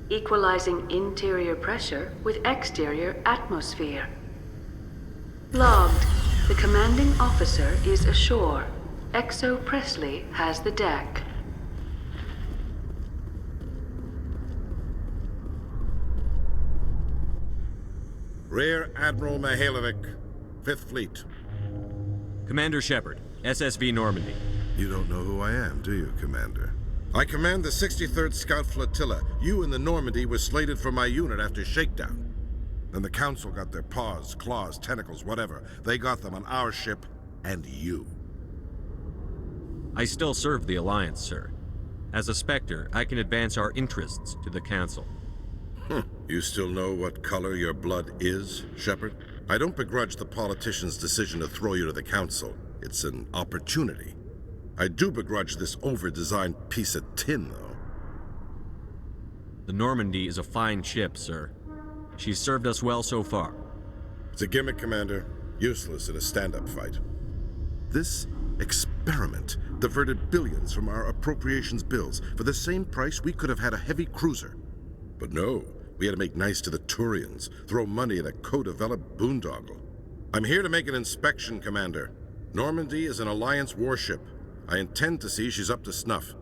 Equalizing interior pressure with exterior atmosphere. Logged. The commanding officer is ashore. Exo Presley has the deck. Rear Admiral Mihailovic, 5th Fleet. Commander Shepard, SSV Normandy. You don't know who I am, do you, Commander? I command the 63rd Scout Flotilla. You and the Normandy were slated for my unit after shakedown. Then the Council got their paws, claws, tentacles, whatever. They got them on our ship, and you. I still serve the Alliance, sir. As a Spectre, I can advance our interests to the Council. You still know what color your blood is, Shepard? I don't begrudge the politician's decision to throw you to the Council. It's an opportunity. I do begrudge this over-designed piece of tin, though. The Normandy is a fine ship, sir. She's served us well so far. It's a gimmick, Commander. Useless in a stand-up fight. This experiment diverted billions from our appropriations bills. For the same price, we could have had a heavy cruiser. But no, we had to make nice to the Turians, throw money at a co-developed boondoggle. I'm here to make an inspection, Commander. Normandy is an Alliance warship. I intend to see she's up to snuff.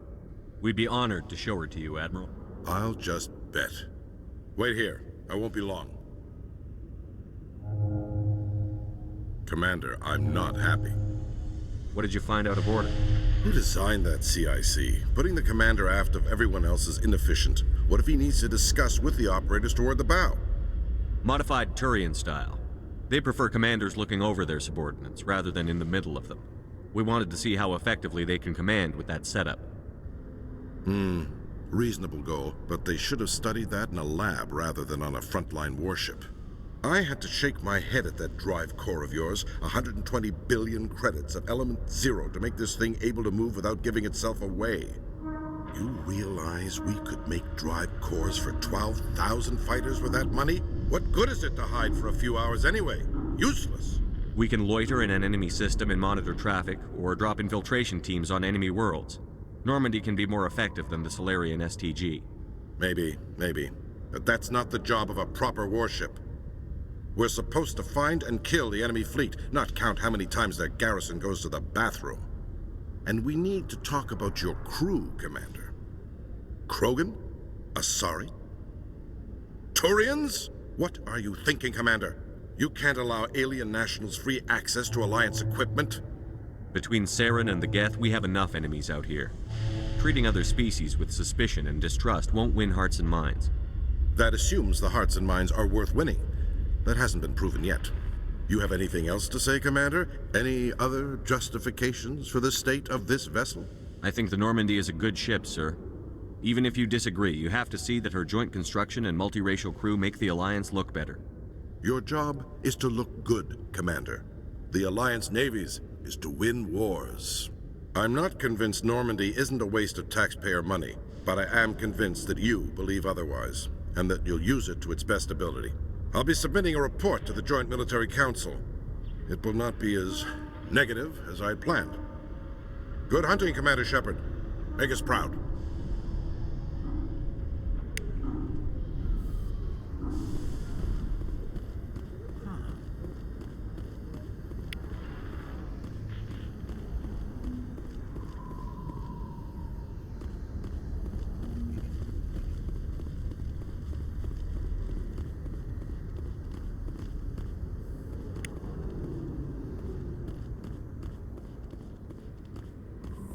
We'd be honored to show her to you, Admiral. I'll just bet. Wait here. I won't be long. Commander, I'm not happy. What did you find out of order? Who designed that CIC? Putting the commander aft of everyone else is inefficient. What if he needs to discuss with the operators toward the bow? Modified Turian style. They prefer commanders looking over their subordinates rather than in the middle of them. We wanted to see how effectively they can command with that setup. Reasonable goal, but they should have studied that in a lab rather than on a frontline warship. I had to shake my head at that drive core of yours. 120 billion credits of element 0 to make this thing able to move without giving itself away. You realize we could make drive cores for 12,000 fighters with that money? What good is it to hide for a few hours anyway? Useless. We can loiter in an enemy system and monitor traffic, or drop infiltration teams on enemy worlds. Normandy can be more effective than the Solarian STG. Maybe. But that's not the job of a proper warship. We're supposed to find and kill the enemy fleet, not count how many times their garrison goes to the bathroom. And we need to talk about your crew, Commander. Krogan? Asari? Turians? What are you thinking, Commander? You can't allow alien nationals free access to Alliance equipment? Between Saren and the Geth, we have enough enemies out here. Treating other species with suspicion and distrust won't win hearts and minds. That assumes the hearts and minds are worth winning. That hasn't been proven yet. You have anything else to say, Commander? Any other justifications for the state of this vessel? I think the Normandy is a good ship, sir. Even if you disagree, you have to see that her joint construction and multiracial crew make the Alliance look better. Your job is to look good, Commander. The Alliance navies is to win wars. I'm not convinced Normandy isn't a waste of taxpayer money, but I am convinced that you believe otherwise, and that you'll use it to its best ability. I'll be submitting a report to the Joint Military Council. It will not be as negative as I planned. Good hunting, Commander Shepard. Make us proud.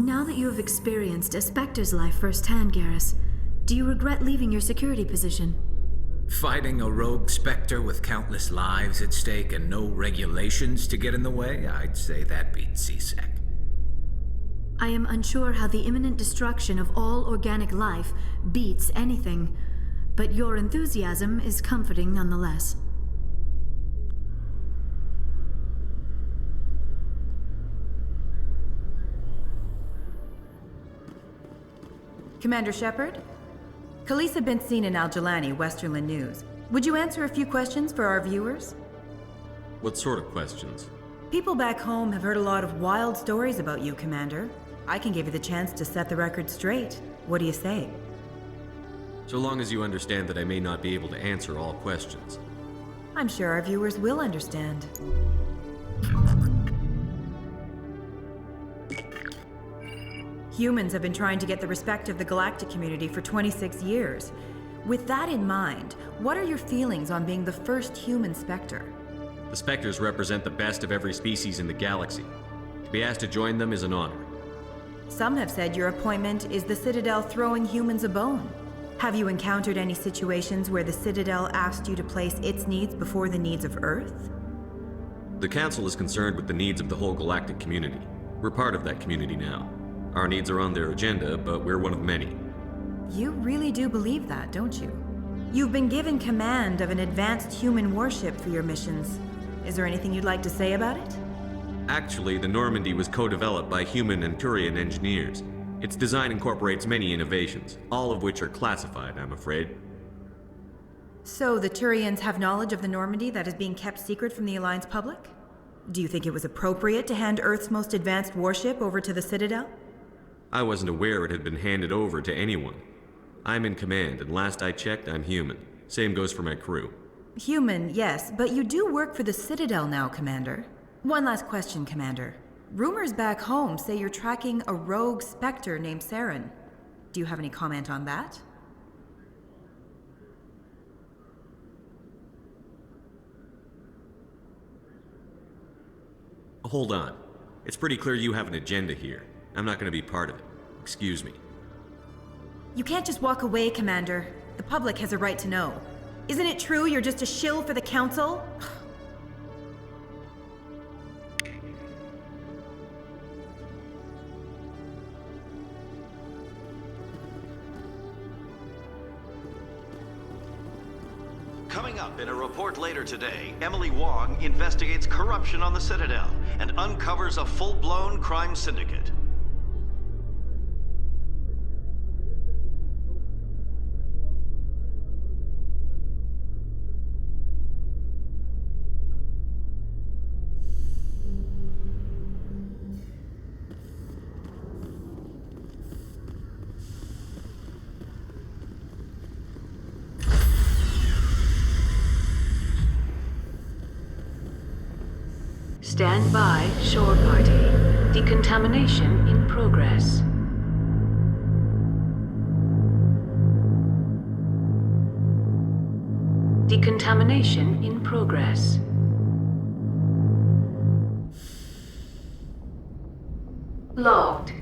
Now that you have experienced a Spectre's life firsthand, Garrus, do you regret leaving your security position? Fighting a rogue Spectre with countless lives at stake and no regulations to get in the way? I'd say that beats CSEC. I am unsure how the imminent destruction of all organic life beats anything, but your enthusiasm is comforting nonetheless. Commander Shepard? Khaleesa been seen in Al-Jalani, Westerland News. Would you answer a few questions for our viewers? What sort of questions? People back home have heard a lot of wild stories about you, Commander. I can give you the chance to set the record straight. What do you say? So long as you understand that I may not be able to answer all questions. I'm sure our viewers will understand. Humans have been trying to get the respect of the galactic community for 26 years. With that in mind, what are your feelings on being the first human Spectre? The Spectres represent the best of every species in the galaxy. To be asked to join them is an honor. Some have said your appointment is the Citadel throwing humans a bone. Have you encountered any situations where the Citadel asked you to place its needs before the needs of Earth? The Council is concerned with the needs of the whole galactic community. We're part of that community now. Our needs are on their agenda, but we're one of many. You really do believe that, don't you? You've been given command of an advanced human warship for your missions. Is there anything you'd like to say about it? Actually, the Normandy was co-developed by human and Turian engineers. Its design incorporates many innovations, all of which are classified, I'm afraid. So the Turians have knowledge of the Normandy that is being kept secret from the Alliance public? Do you think it was appropriate to hand Earth's most advanced warship over to the Citadel? I wasn't aware it had been handed over to anyone. I'm in command, and last I checked, I'm human. Same goes for my crew. Human, yes, but you do work for the Citadel now, Commander. One last question, Commander. Rumors back home say you're tracking a rogue Spectre named Saren. Do you have any comment on that? Hold on. It's pretty clear you have an agenda here. I'm not going to be part of it. Excuse me. You can't just walk away, Commander. The public has a right to know. Isn't it true you're just a shill for the Council? Coming up in a report later today, Emily Wong investigates corruption on the Citadel and uncovers a full-blown crime syndicate. Stand by, shore party. Decontamination in progress. Decontamination in progress. Logged.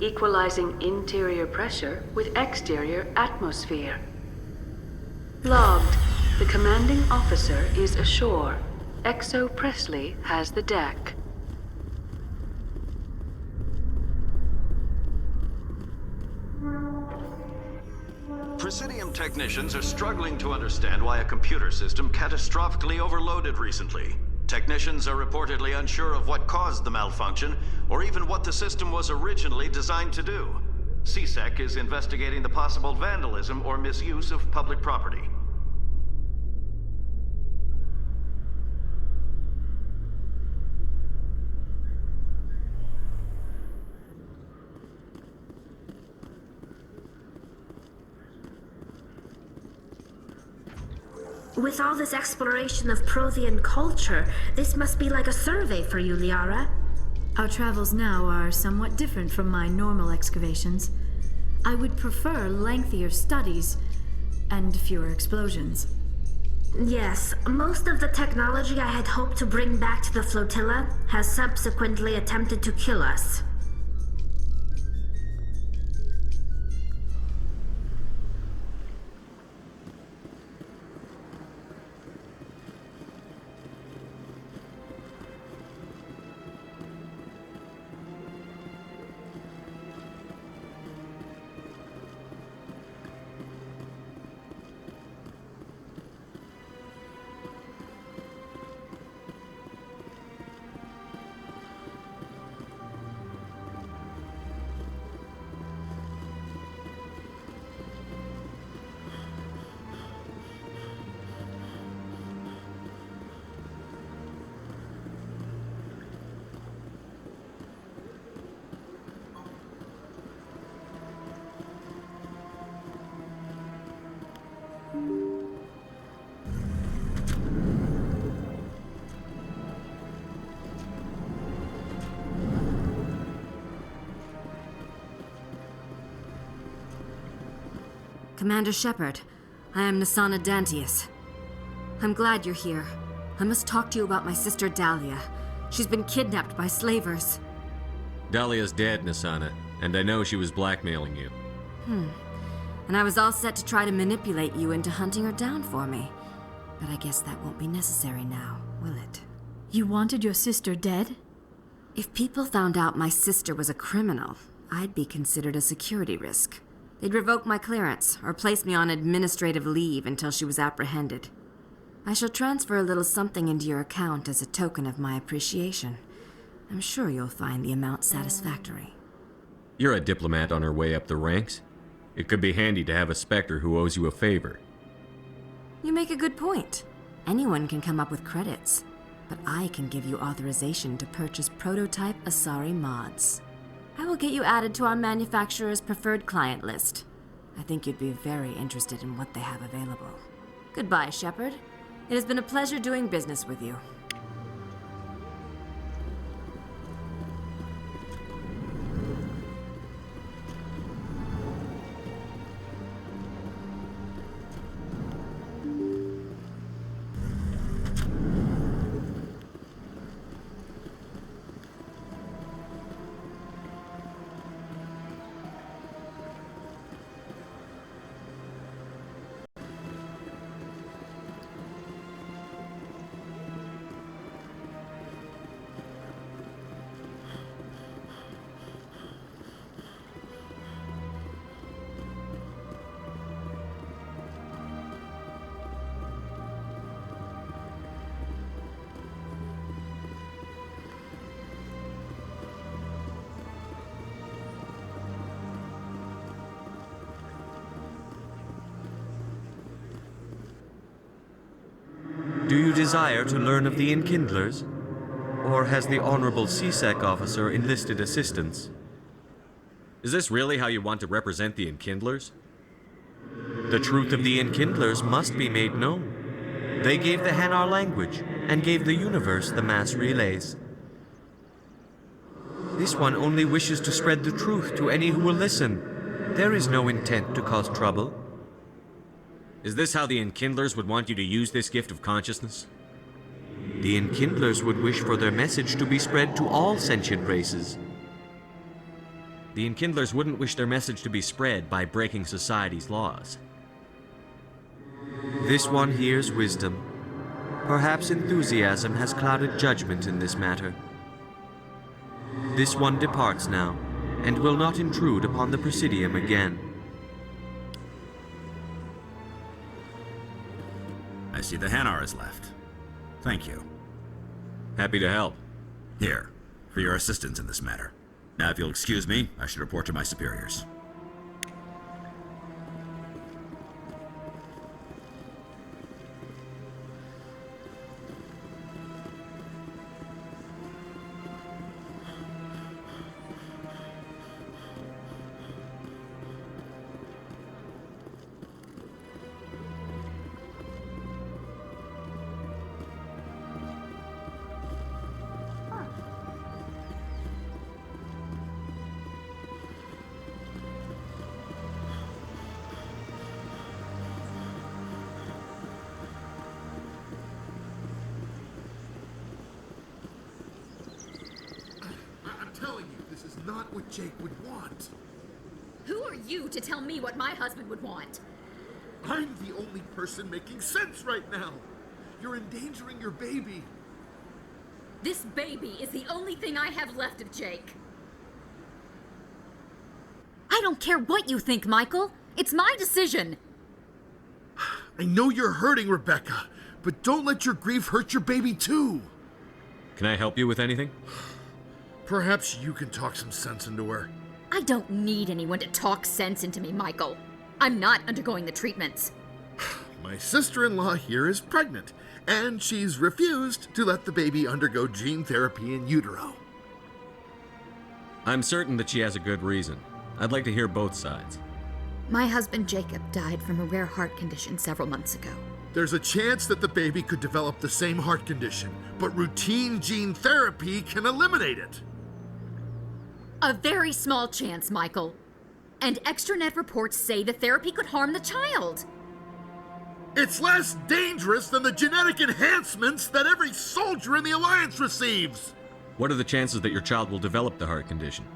Equalizing interior pressure with exterior atmosphere. Logged. The commanding officer is ashore. XO Presley has the deck. Presidium technicians are struggling to understand why a computer system catastrophically overloaded recently. Technicians are reportedly unsure of what caused the malfunction, or even what the system was originally designed to do. CSEC is investigating the possible vandalism or misuse of public property. With all this exploration of Prothean culture, this must be like a survey for you, Liara. Our travels now are somewhat different from my normal excavations. I would prefer lengthier studies and fewer explosions. Yes, most of the technology I had hoped to bring back to the flotilla has subsequently attempted to kill us. Commander Shepard, I am Nasana Dantius. I'm glad you're here. I must talk to you about my sister Dahlia. She's been kidnapped by slavers. Dahlia's dead, Nasana, and I know she was blackmailing you. And I was all set to try to manipulate you into hunting her down for me. But I guess that won't be necessary now, will it? You wanted your sister dead? If people found out my sister was a criminal, I'd be considered a security risk. They'd revoke my clearance or place me on administrative leave until she was apprehended. I shall transfer a little something into your account as a token of my appreciation. I'm sure you'll find the amount satisfactory. You're a diplomat on her way up the ranks. It could be handy to have a Spectre who owes you a favor. You make a good point. Anyone can come up with credits, but I can give you authorization to purchase prototype Asari mods. I will get you added to our manufacturer's preferred client list. I think you'd be very interested in what they have available. Goodbye, Shepard. It has been a pleasure doing business with you. Do you desire to learn of the Enkindlers? Or has the Honorable CSEC officer enlisted assistance? Is this really how you want to represent the Enkindlers? The truth of the Enkindlers must be made known. They gave the Hanar language, and gave the universe the mass relays. This one only wishes to spread the truth to any who will listen. There is no intent to cause trouble. Is this how the Enkindlers would want you to use this gift of consciousness? The Enkindlers would wish for their message to be spread to all sentient races. The Enkindlers wouldn't wish their message to be spread by breaking society's laws. This one hears wisdom. Perhaps enthusiasm has clouded judgment in this matter. This one departs now, and will not intrude upon the Presidium again. I see the Hanar is left. Thank you. Happy to help. Here, for your assistance in this matter. Now, if you'll excuse me, I should report to my superiors. not what Jake would want. Who are you to tell me what my husband would want? I'm the only person making sense right now. You're endangering your baby. This baby is the only thing I have left of Jake. I don't care what you think, Michael. It's my decision. I know you're hurting, Rebecca, but don't let your grief hurt your baby too. Can I help you with anything? Perhaps you can talk some sense into her. I don't need anyone to talk sense into me, Michael. I'm not undergoing the treatments. My sister-in-law here is pregnant, and she's refused to let the baby undergo gene therapy in utero. I'm certain that she has a good reason. I'd like to hear both sides. My husband Jacob died from a rare heart condition several months ago. There's a chance that the baby could develop the same heart condition, but routine gene therapy can eliminate it. A very small chance, Michael. And extranet reports say the therapy could harm the child. It's less dangerous than the genetic enhancements that every soldier in the Alliance receives. What are the chances that your child will develop the heart condition?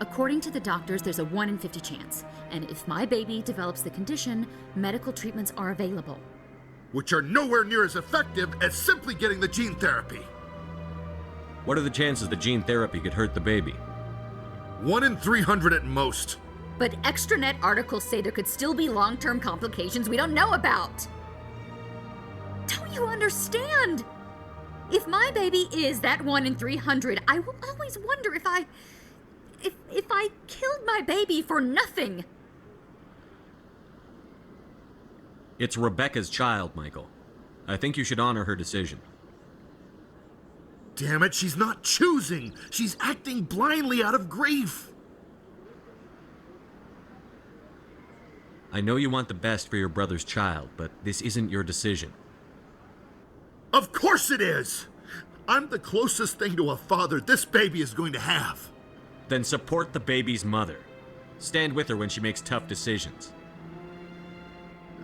According to the doctors, there's a 1 in 50 chance. And if my baby develops the condition, medical treatments are available. Which are nowhere near as effective as simply getting the gene therapy. What are the chances that gene therapy could hurt the baby? 1 in 300 at most. But extranet articles say there could still be long-term complications we don't know about. Don't you understand? If my baby is that 1 in 300, I will always wonder if I killed my baby for nothing. It's Rebecca's child, Michael. I think you should honor her decision. Damn it, she's not choosing. She's acting blindly out of grief. I know you want the best for your brother's child, but this isn't your decision. Of course it is! I'm the closest thing to a father this baby is going to have. Then support the baby's mother. Stand with her when she makes tough decisions.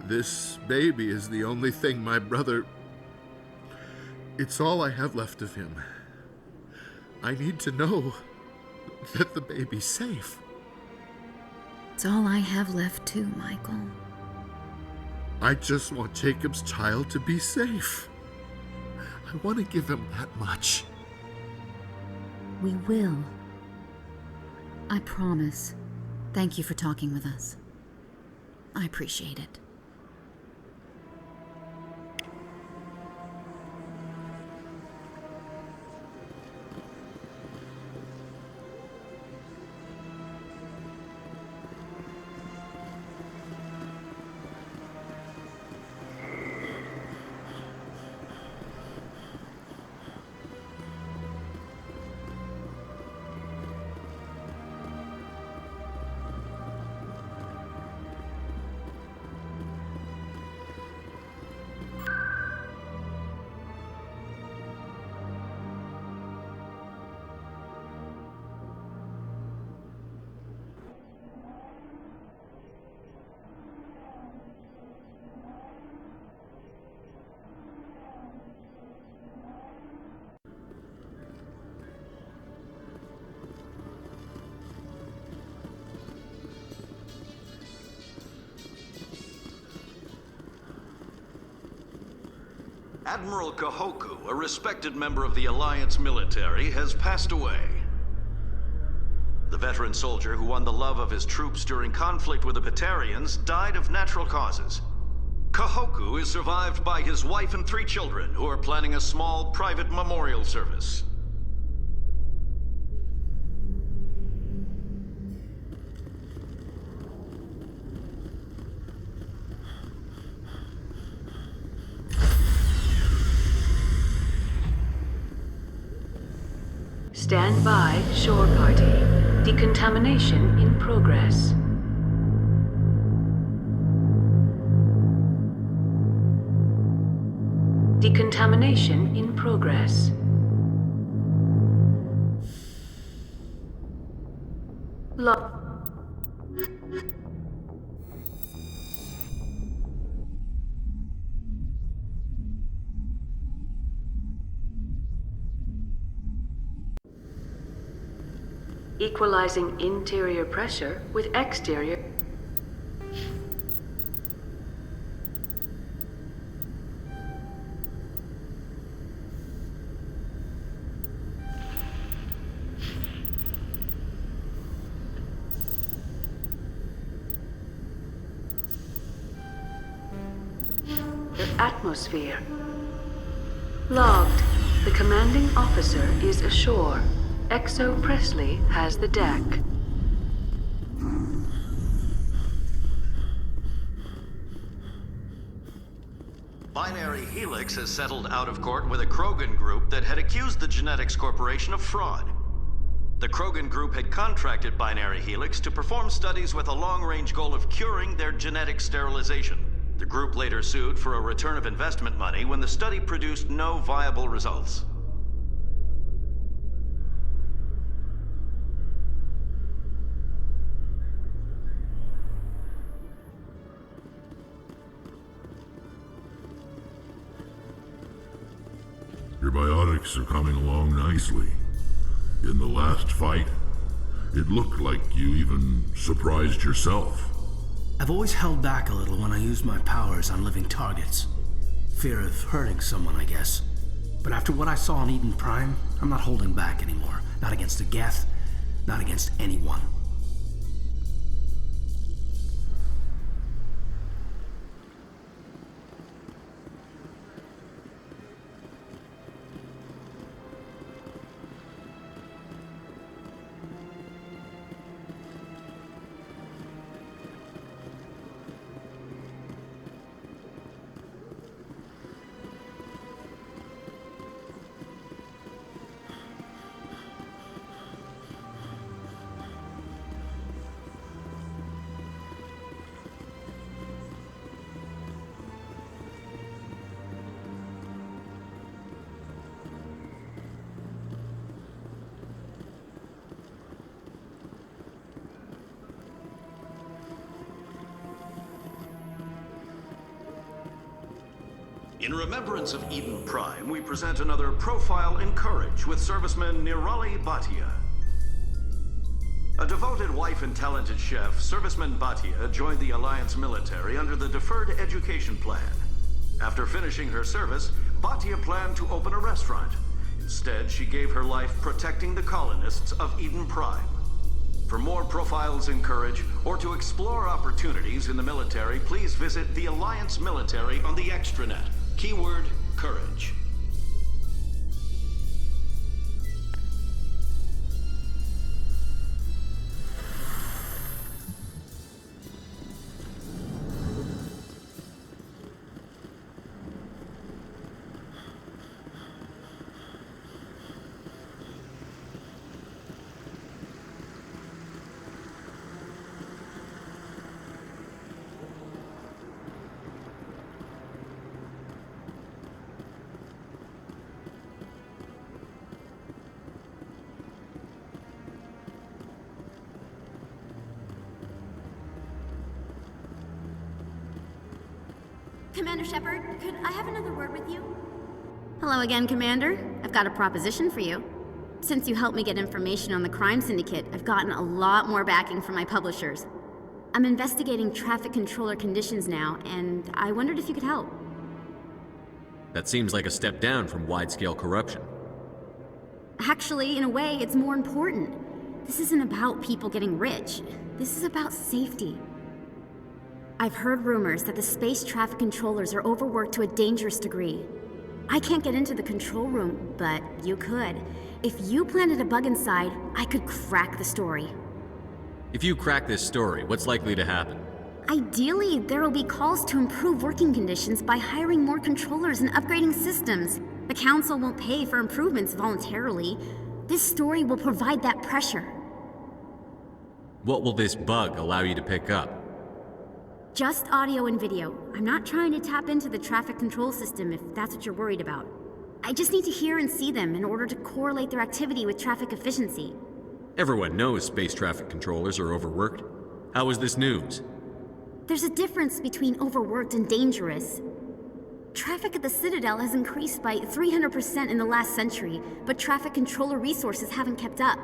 This baby is the only thing my brother... It's all I have left of him. I need to know that the baby's safe. It's all I have left too, Michael. I just want Jacob's child to be safe. I want to give him that much. We will. I promise. Thank you for talking with us. I appreciate it. Admiral Kahoku, a respected member of the Alliance military, has passed away. The veteran soldier who won the love of his troops during conflict with the Batarians died of natural causes. Kahoku is survived by his wife and 3 children, who are planning a small private memorial service. Stand by, shore party. Decontamination in progress. Decontamination in progress. equalizing interior pressure with exterior. Atmosphere. Logged. The commanding officer is ashore. Exo Presley has the deck. Binary Helix has settled out of court with a Krogan group that had accused the Genetics Corporation of fraud. The Krogan group had contracted Binary Helix to perform studies with a long-range goal of curing their genetic sterilization. The group later sued for a return of investment money when the study produced no viable results. Your biotics are coming along nicely. In the last fight, it looked like you even surprised yourself. I've always held back a little when I use my powers on living targets. Fear of hurting someone, I guess. But after what I saw on Eden Prime, I'm not holding back anymore. Not against a Geth, not against anyone. In remembrance of Eden Prime, we present another profile in courage with serviceman Nirali Bhatia. A devoted wife and talented chef, serviceman Bhatia joined the Alliance military under the Deferred Education Plan. After finishing her service, Bhatia planned to open a restaurant. Instead, she gave her life protecting the colonists of Eden Prime. For more profiles in courage, or to explore opportunities in the military, please visit the Alliance military on the extranet. Keyword, courage. Commander Shepard, could I have another word with you? Hello again, Commander. I've got a proposition for you. Since you helped me get information on the crime syndicate, I've gotten a lot more backing from my publishers. I'm investigating traffic controller conditions now, and I wondered if you could help. That seems like a step down from wide-scale corruption. Actually, in a way, it's more important. This isn't about people getting rich. This is about safety. I've heard rumors that the space traffic controllers are overworked to a dangerous degree. I can't get into the control room, but you could. If you planted a bug inside, I could crack the story. If you crack this story, what's likely to happen? Ideally, there will be calls to improve working conditions by hiring more controllers and upgrading systems. The Council won't pay for improvements voluntarily. This story will provide that pressure. What will this bug allow you to pick up? Just audio and video. I'm not trying to tap into the traffic control system if that's what you're worried about. I just need to hear and see them in order to correlate their activity with traffic efficiency. Everyone knows space traffic controllers are overworked. How is this news? There's a difference between overworked and dangerous. Traffic at the Citadel has increased by 300% in the last century, but traffic controller resources haven't kept up.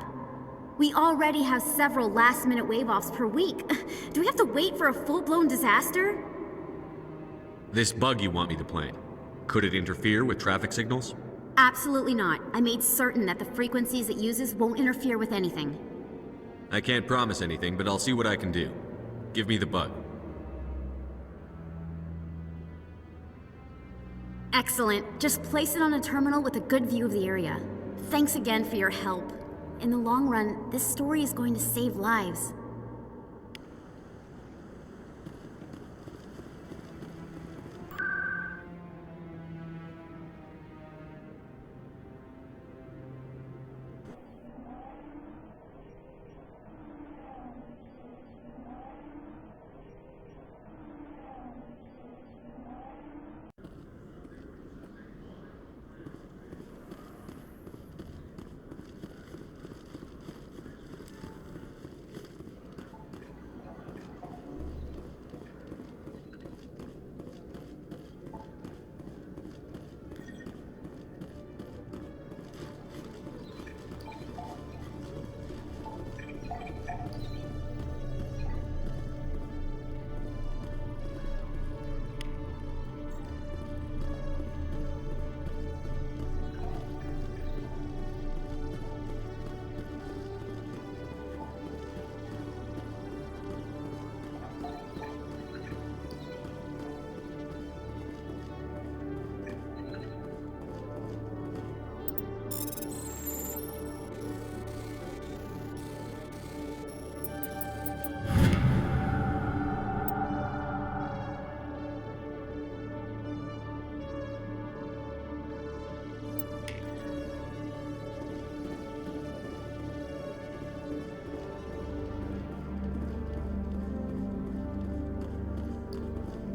We already have several last-minute wave-offs per week. Do we have to wait for a full-blown disaster? This bug you want me to plant, could it interfere with traffic signals? Absolutely not. I made certain that the frequencies it uses won't interfere with anything. I can't promise anything, but I'll see what I can do. Give me the bug. Excellent. Just place it on a terminal with a good view of the area. Thanks again for your help. In the long run, this story is going to save lives.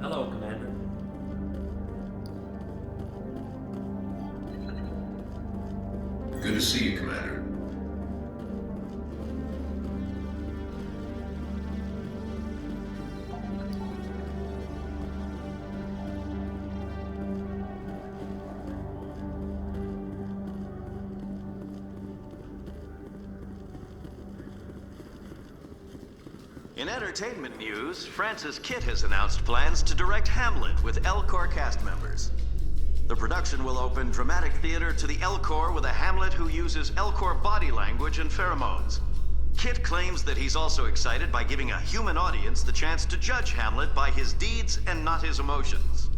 Hello, Commander. Good to see you, Commander. In entertainment news, Francis Kitt has announced plans to direct Hamlet with L-Corps cast members. The production will open dramatic theater to the L-Corps with a Hamlet who uses L-Corps body language and pheromones. Kitt claims that he's also excited by giving a human audience the chance to judge Hamlet by his deeds and not his emotions.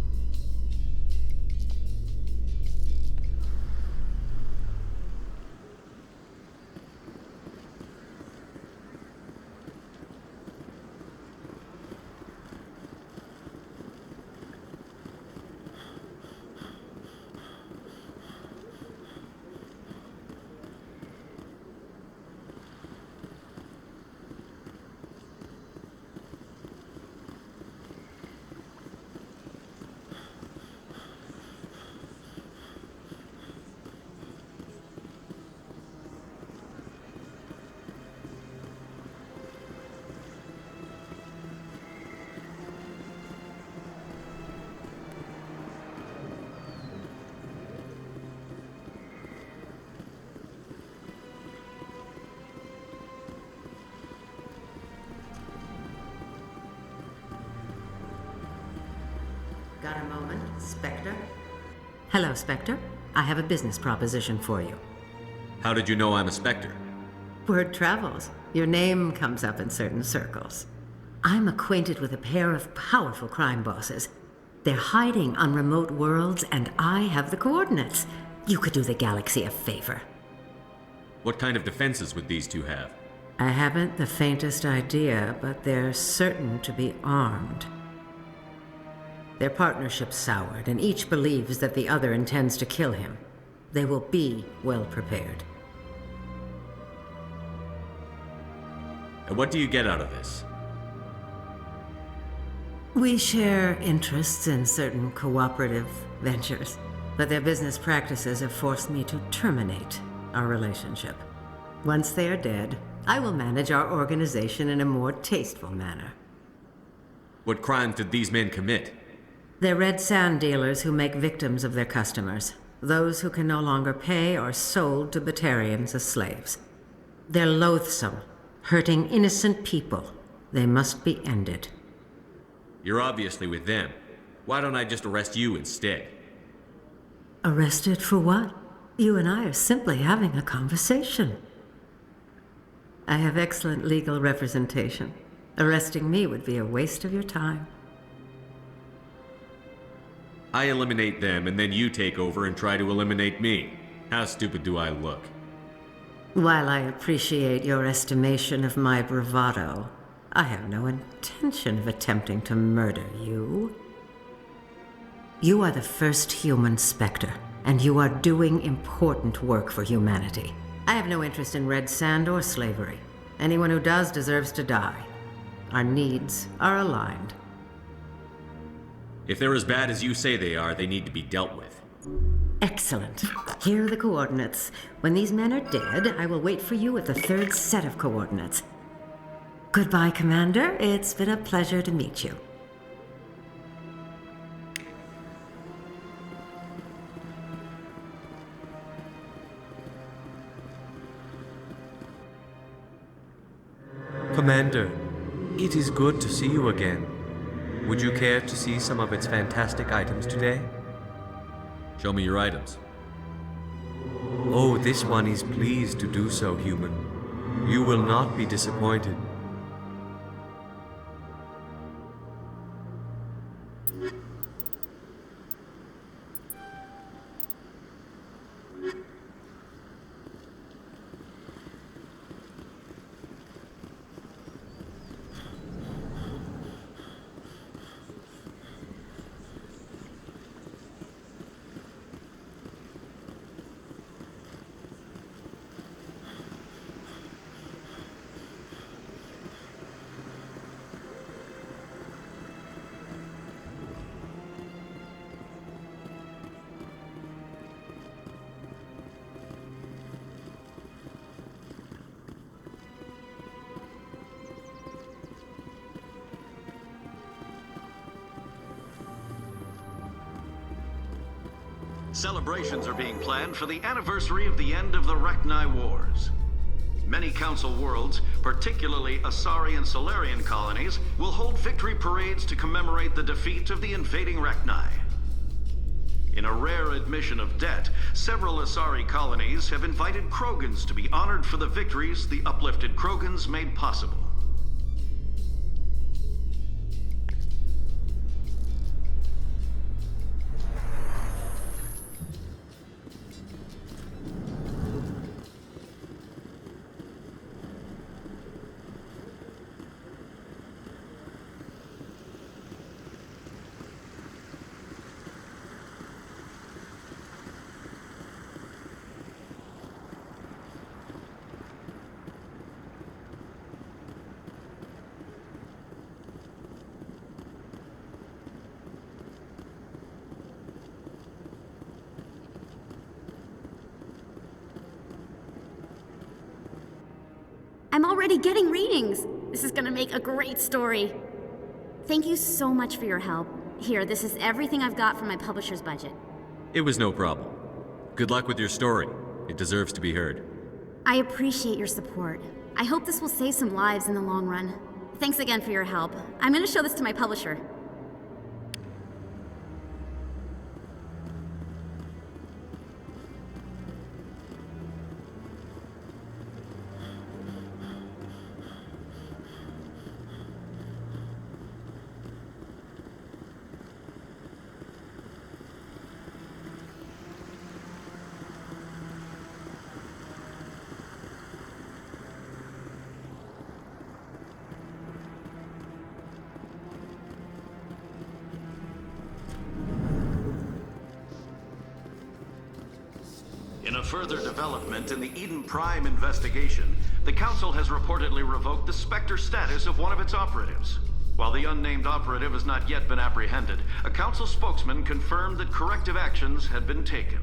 Got a moment, Spectre? Hello, Spectre. I have a business proposition for you. How did you know I'm a Spectre? Word travels. Your name comes up in certain circles. I'm acquainted with a pair of powerful crime bosses. They're hiding on remote worlds, and I have the coordinates. You could do the galaxy a favor. What kind of defenses would these two have? I haven't the faintest idea, but they're certain to be armed. Their partnership's soured, and each believes that the other intends to kill him. They will be well prepared. And what do you get out of this? We share interests in certain cooperative ventures, but their business practices have forced me to terminate our relationship. Once they are dead, I will manage our organization in a more tasteful manner. What crimes did these men commit? They're red sand dealers who make victims of their customers. Those who can no longer pay are sold to Batarians as slaves. They're loathsome, hurting innocent people. They must be ended. You're obviously with them. Why don't I just arrest you instead? Arrested for what? You and I are simply having a conversation. I have excellent legal representation. Arresting me would be a waste of your time. I eliminate them, and then you take over and try to eliminate me. How stupid do I look? While I appreciate your estimation of my bravado, I have no intention of attempting to murder you. You are the first human Spectre, and you are doing important work for humanity. I have no interest in red sand or slavery. Anyone who does deserves to die. Our needs are aligned. If they're as bad as you say they are, they need to be dealt with. Excellent. Here are the coordinates. When these men are dead, I will wait for you with the third set of coordinates. Goodbye, Commander. It's been a pleasure to meet you. Commander, it is good to see you again. Would you care to see some of its fantastic items today? Show me your items. Oh, this one is pleased to do so, human. You will not be disappointed. Celebrations are being planned for the anniversary of the end of the Rachni Wars. Many Council worlds, particularly Asari and Solarian colonies, will hold victory parades to commemorate the defeat of the invading Rachni. In a rare admission of debt, several Asari colonies have invited Krogans to be honored for the victories the uplifted Krogans made possible. I'm already getting readings. This is gonna make a great story. Thank you so much for your help. Here, this is everything I've got from my publisher's budget. It was no problem. Good luck with your story. It deserves to be heard. I appreciate your support. I hope this will save some lives in the long run. Thanks again for your help. I'm gonna show this to my publisher. In a further development in the Eden Prime investigation, the Council has reportedly revoked the Spectre status of one of its operatives. While the unnamed operative has not yet been apprehended, a Council spokesman confirmed that corrective actions had been taken.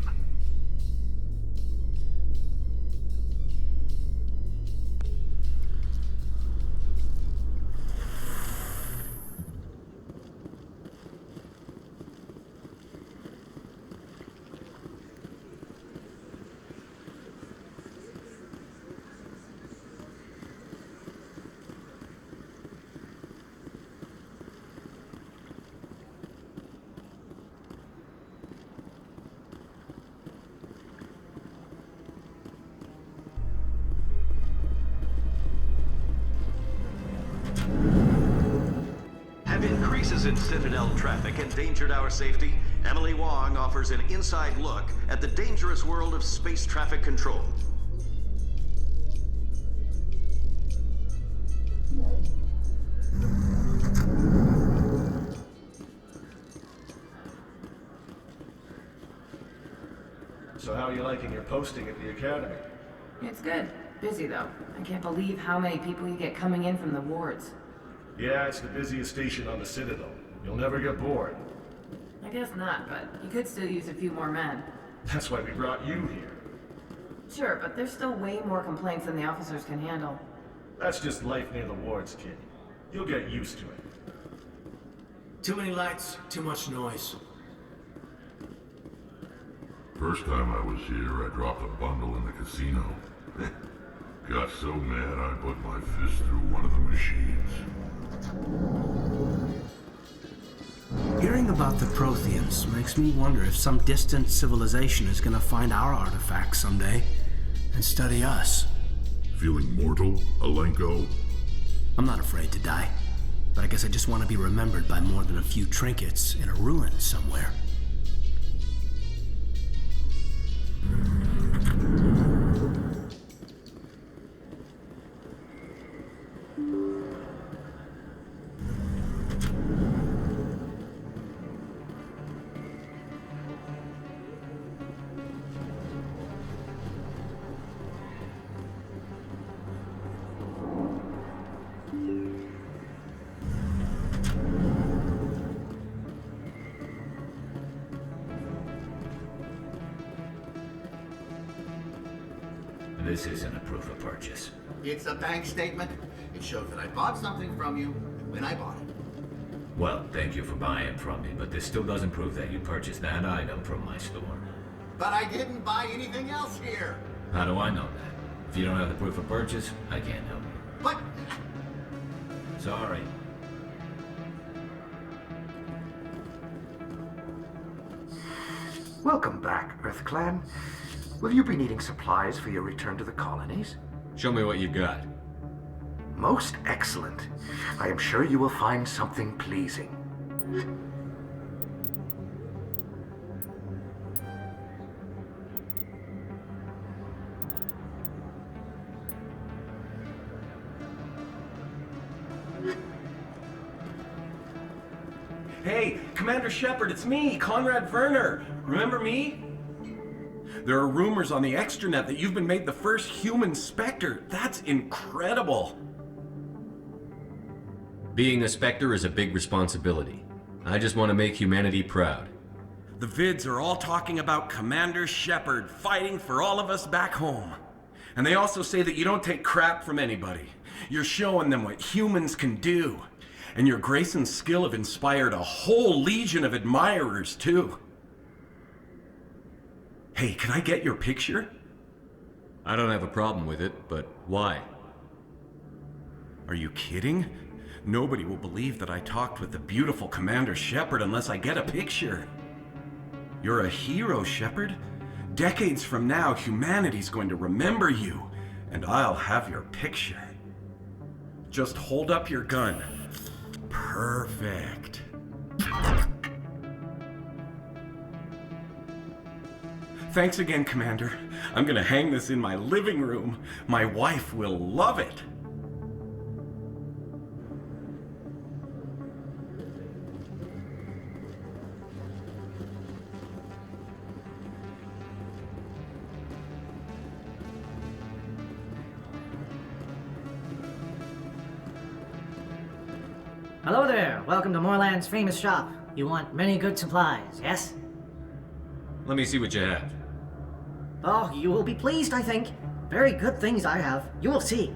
cases in Citadel traffic endangered our safety, Emily Wong offers an inside look at the dangerous world of space traffic control. So how are you liking your posting at the Academy? It's good. Busy, though. I can't believe how many people you get coming in from the wards. Yeah, it's the busiest station on the Citadel. You'll never get bored. I guess not, but you could still use a few more men. That's why we brought you here. Sure, but there's still way more complaints than the officers can handle. That's just life near the wards, kid. You'll get used to it. Too many lights, too much noise. First time I was here, I dropped a bundle in the casino. Got so mad I put my fist through one of the machines. Hearing about the Protheans makes me wonder if some distant civilization is gonna find our artifacts someday and study us. Feeling mortal, Alenko? I'm not afraid to die, but I guess I just want to be remembered by more than a few trinkets in a ruin somewhere. This isn't a proof of purchase. It's a bank statement. It shows that I bought something from you when I bought it. Well, thank you for buying from me, but this still doesn't prove that you purchased that item from my store. But I didn't buy anything else here. How do I know that? If you don't have the proof of purchase, I can't help you. But... Sorry. Welcome back, EarthClan. Will you be needing supplies for your return to the colonies? Show me what you've got. Most excellent. I am sure you will find something pleasing. Hey, Commander Shepard, it's me, Conrad Werner. Remember me? There are rumors on the extranet that you've been made the first human Spectre. That's incredible. Being a Spectre is a big responsibility. I just want to make humanity proud. The vids are all talking about Commander Shepard fighting for all of us back home. And they also say that you don't take crap from anybody. You're showing them what humans can do. And your grace and skill have inspired a whole legion of admirers, too. Hey, can I get your picture? I don't have a problem with it, but why? Are you kidding? Nobody will believe that I talked with the beautiful Commander Shepard unless I get a picture. You're a hero, Shepard. Decades from now, humanity's going to remember you, and I'll have your picture. Just hold up your gun. Perfect. Thanks again, Commander. I'm gonna hang this in my living room. My wife will love it. Hello there. Welcome to Moorland's famous shop. You want many good supplies, yes? Let me see what you have. Oh, you will be pleased, I think. Very good things I have. You will see.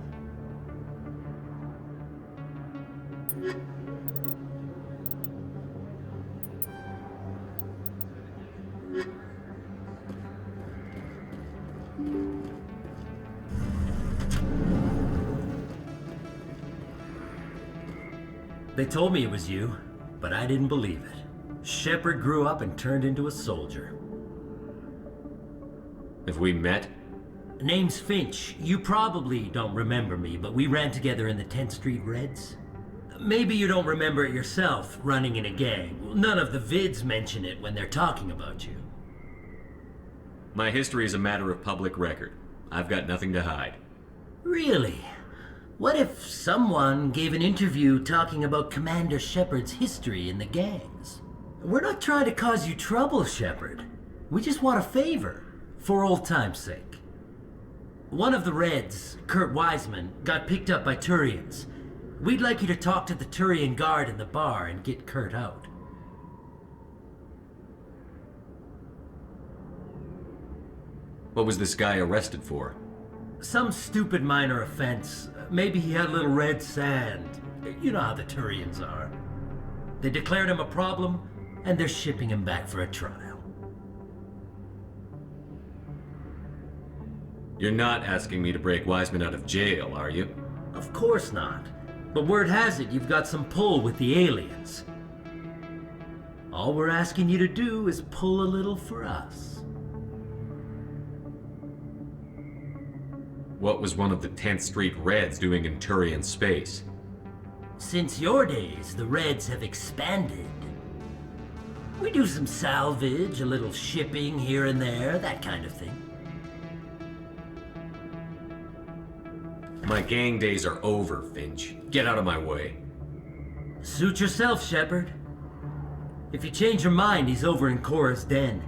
They told me it was you, but I didn't believe it. Shepard grew up and turned into a soldier. Have we met? Name's Finch. You probably don't remember me, but we ran together in the 10th Street Reds. Maybe you don't remember it yourself, running in a gang. None of the vids mention it when they're talking about you. My history is a matter of public record. I've got nothing to hide. Really? What if someone gave an interview talking about Commander Shepard's history in the gangs? We're not trying to cause you trouble, Shepard. We just want a favor, for old time's sake. One of the Reds, Kurt Wiseman, got picked up by Turians. We'd like you to talk to the Turian guard in the bar and get Kurt out. What was this guy arrested for? Some stupid minor offense. Maybe he had a little red sand. You know how the Turians are. They declared him a problem, and they're shipping him back for a trial. You're not asking me to break Wiseman out of jail, are you? Of course not. But word has it you've got some pull with the aliens. All we're asking you to do is pull a little for us. What was one of the 10th Street Reds doing in Turian space? Since your days, the Reds have expanded. We do some salvage, a little shipping here and there, that kind of thing. My gang days are over, Finch. Get out of my way. Suit yourself, Shepard. If you change your mind, he's over in Cora's den.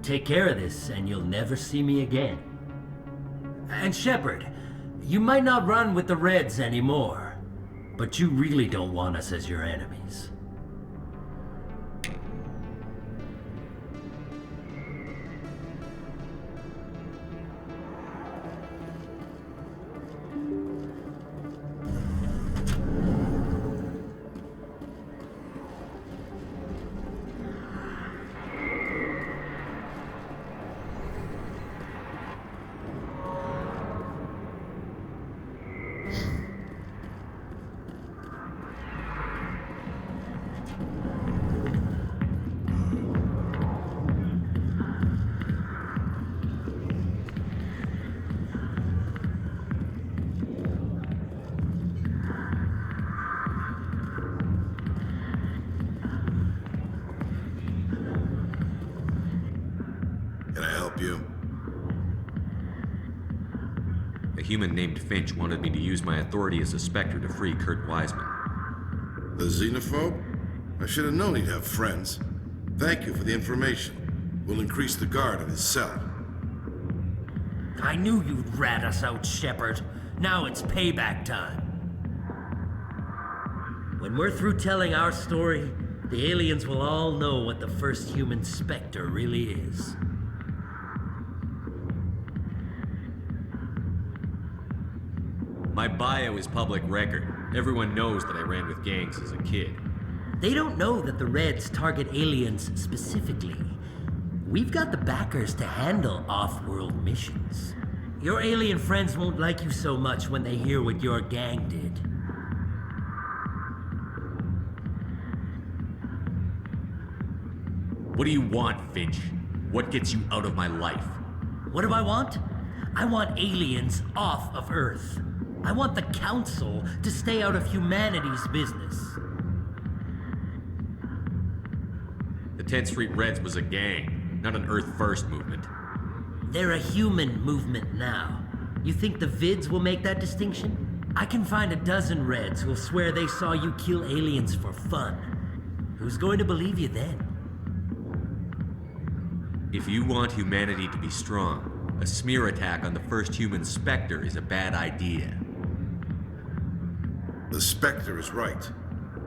Take care of this, and you'll never see me again. And Shepard, you might not run with the Reds anymore, but you really don't want us as your enemies. A human named Finch wanted me to use my authority as a Spectre to free Kurt Wiseman. The xenophobe? I should have known he'd have friends. Thank you for the information. We'll increase the guard in his cell. I knew you'd rat us out, Shepard. Now it's payback time. When we're through telling our story, the aliens will all know what the first human Spectre really is. My bio is public record. Everyone knows that I ran with gangs as a kid. They don't know that the Reds target aliens specifically. We've got the backers to handle off-world missions. Your alien friends won't like you so much when they hear what your gang did. What do you want, Finch? What gets you out of my life? What do I want? I want aliens off of Earth. I want the Council to stay out of humanity's business. The 10th Street Reds was a gang, not an Earth First movement. They're a human movement now. You think the vids will make that distinction? I can find a dozen Reds who'll swear they saw you kill aliens for fun. Who's going to believe you then? If you want humanity to be strong, a smear attack on the first human Spectre is a bad idea. The Spectre is right.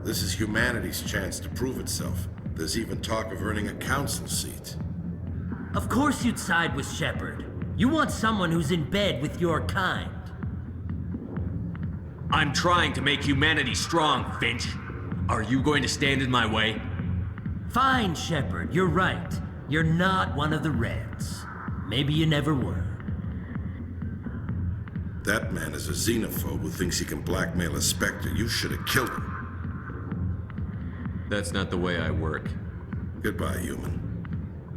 This is humanity's chance to prove itself. There's even talk of earning a council seat. Of course you'd side with Shepard. You want someone who's in bed with your kind. I'm trying to make humanity strong, Finch. Are you going to stand in my way? Fine, Shepard, you're right. You're not one of the Reds. Maybe you never were. That man is a xenophobe who thinks he can blackmail a Spectre. You should have killed him. That's not the way I work. Goodbye, human.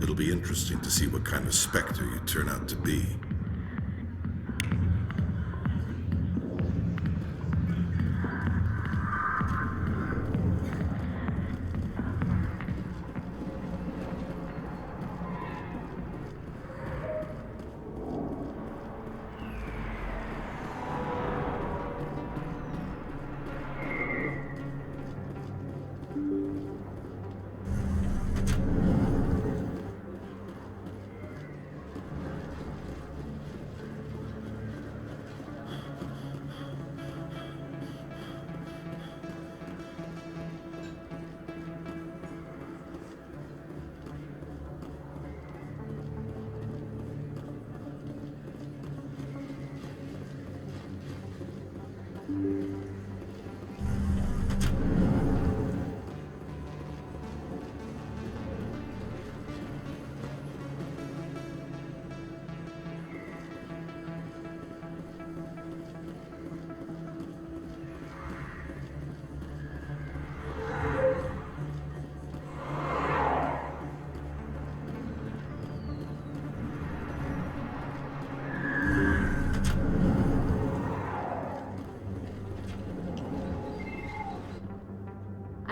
It'll be interesting to see what kind of Spectre you turn out to be.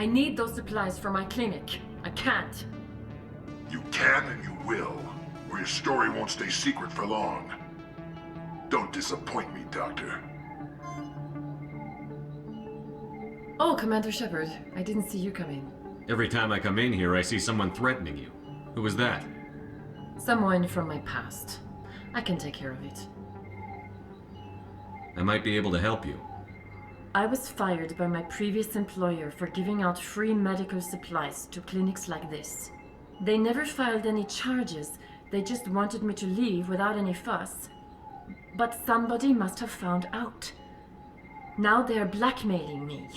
I need those supplies for my clinic. I can't. You can and you will, or your story won't stay secret for long. Don't disappoint me, Doctor. Oh, Commander Shepard, I didn't see you come in. Every time I come in here, I see someone threatening you. Who was that? Someone from my past. I can take care of it. I might be able to help you. I was fired by my previous employer for giving out free medical supplies to clinics like this. They never filed any charges, they just wanted me to leave without any fuss. But somebody must have found out. Now they're blackmailing me.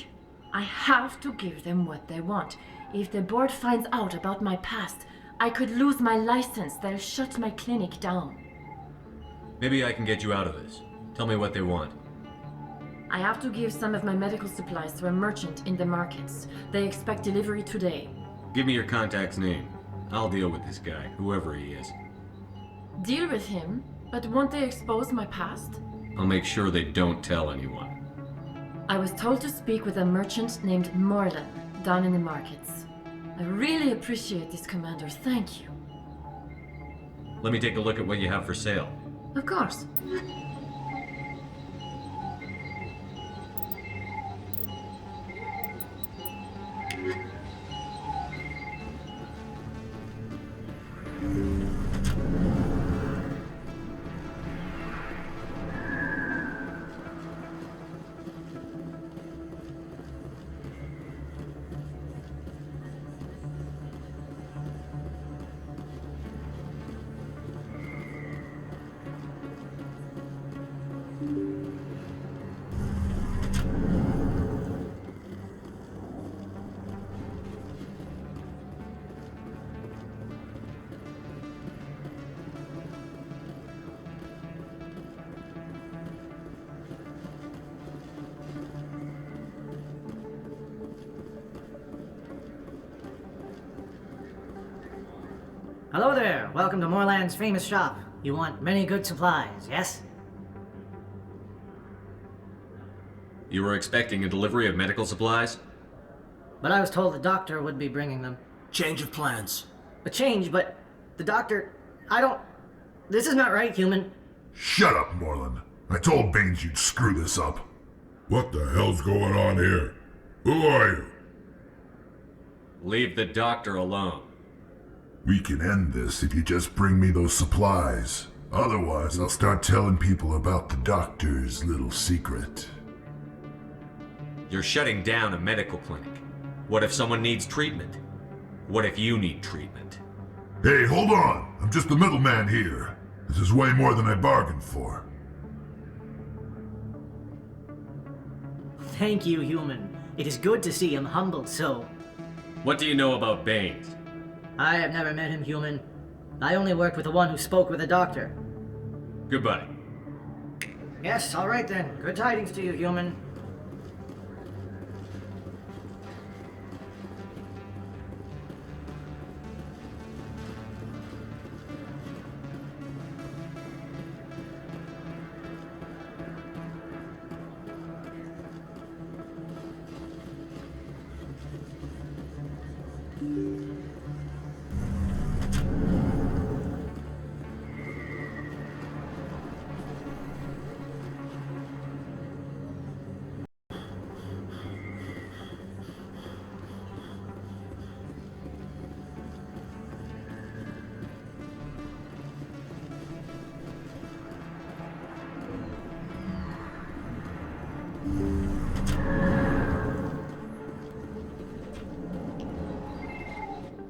I have to give them what they want. If the board finds out about my past, I could lose my license. They'll shut my clinic down. Maybe I can get you out of this. Tell me what they want. I have to give some of my medical supplies to a merchant in the markets. They expect delivery today. Give me your contact's name. I'll deal with this guy, whoever he is. Deal with him? But won't they expose my past? I'll make sure they don't tell anyone. I was told to speak with a merchant named Morlan down in the markets. I really appreciate this, Commander. Thank you. Let me take a look at what you have for sale. Of course. Hello there. Welcome to Moorland's famous shop. You want many good supplies, yes? You were expecting a delivery of medical supplies? But I was told the doctor would be bringing them. Change of plans. A change, but the doctor... This is not right, human. Shut up, Moreland. I told Baines you'd screw this up. What the hell's going on here? Who are you? Leave the doctor alone. We can end this if you just bring me those supplies. Otherwise, I'll start telling people about the doctor's little secret. You're shutting down a medical clinic. What if someone needs treatment? What if you need treatment? Hey, hold on! I'm just the middleman here. This is way more than I bargained for. Thank you, human. It is good to see him humbled so. What do you know about Baines? I have never met him, human. I only worked with the one who spoke with the doctor. Goodbye. Yes, all right then. Good tidings to you, human.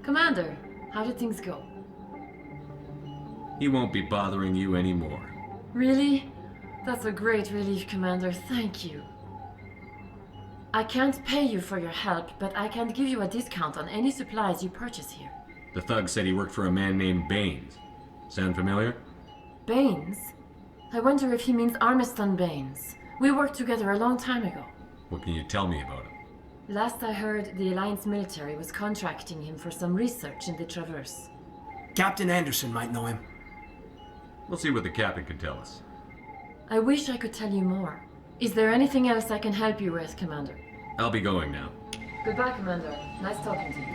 Commander, how did things go? He won't be bothering you anymore. Really? That's a great relief, Commander. Thank you. I can't pay you for your help, but I can give you a discount on any supplies you purchase here. The thug said he worked for a man named Baines. Sound familiar? Baines? I wonder if he means Armiston Baines. We worked together a long time ago. What can you tell me about him? Last I heard, the Alliance military was contracting him for some research in the Traverse. Captain Anderson might know him. We'll see what the captain can tell us. I wish I could tell you more. Is there anything else I can help you with, Commander? I'll be going now. Goodbye, Commander. Nice talking to you.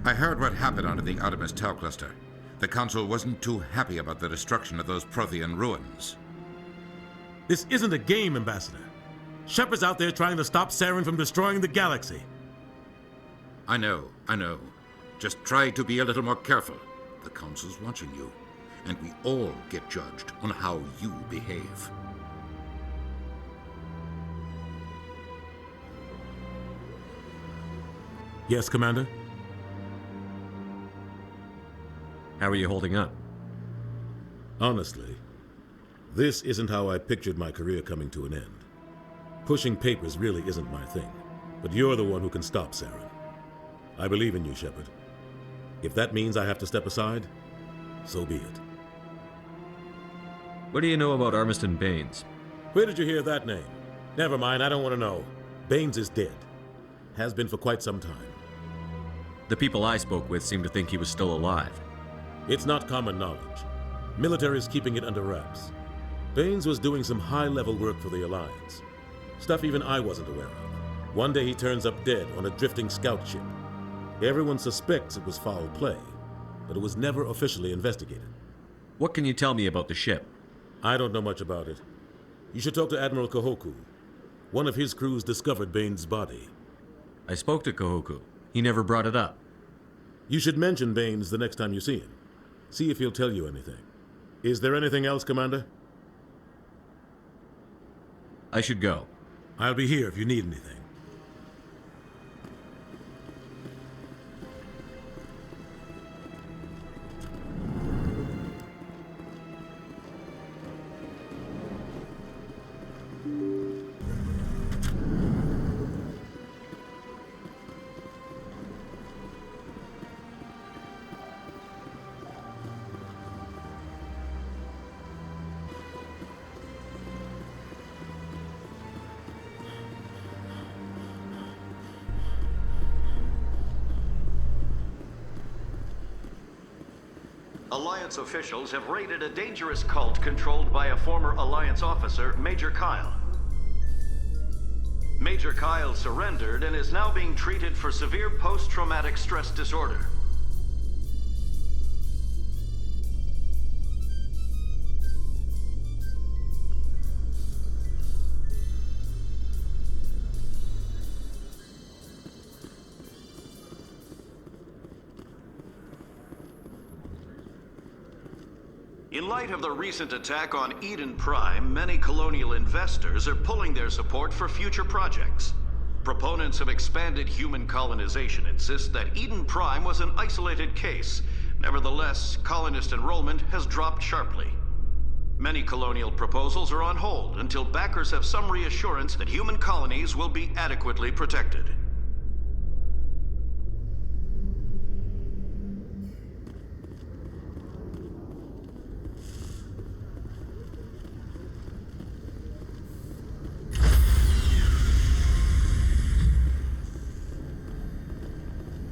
I heard what happened under the Artemis Tau cluster. The Council wasn't too happy about the destruction of those Prothean ruins. This isn't a game, Ambassador. Shepard's out there trying to stop Saren from destroying the galaxy. I know. Just try to be a little more careful. The Council's watching you, and we all get judged on how you behave. Yes, Commander? How are you holding up? Honestly, this isn't how I pictured my career coming to an end. Pushing papers really isn't my thing, but you're the one who can stop Saren. I believe in you, Shepard. If that means I have to step aside, so be it. What do you know about Armiston Baines? Where did you hear that name? Never mind, I don't want to know. Baines is dead. Has been for quite some time. The people I spoke with seem to think he was still alive. It's not common knowledge. Military is keeping it under wraps. Baines was doing some high-level work for the Alliance. Stuff even I wasn't aware of. One day he turns up dead on a drifting scout ship. Everyone suspects it was foul play, but it was never officially investigated. What can you tell me about the ship? I don't know much about it. You should talk to Admiral Kahoku. One of his crews discovered Baines' body. I spoke to Kahoku. He never brought it up. You should mention Baines the next time you see him. See if he'll tell you anything. Is there anything else, Commander? I should go. I'll be here if you need anything. Alliance officials have raided a dangerous cult controlled by a former Alliance officer, Major Kyle. Major Kyle surrendered and is now being treated for severe post-traumatic stress disorder. In light of the recent attack on Eden Prime, many colonial investors are pulling their support for future projects. Proponents of expanded human colonization insist that Eden Prime was an isolated case. Nevertheless, colonist enrollment has dropped sharply. Many colonial proposals are on hold until backers have some reassurance that human colonies will be adequately protected.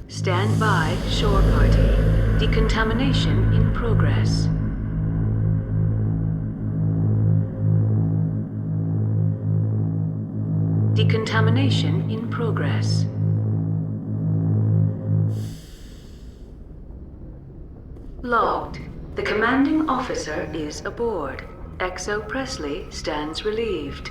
Stand by, shore party. Decontamination in progress. Decontamination in progress. Logged. The commanding officer is aboard. Exo Presley stands relieved.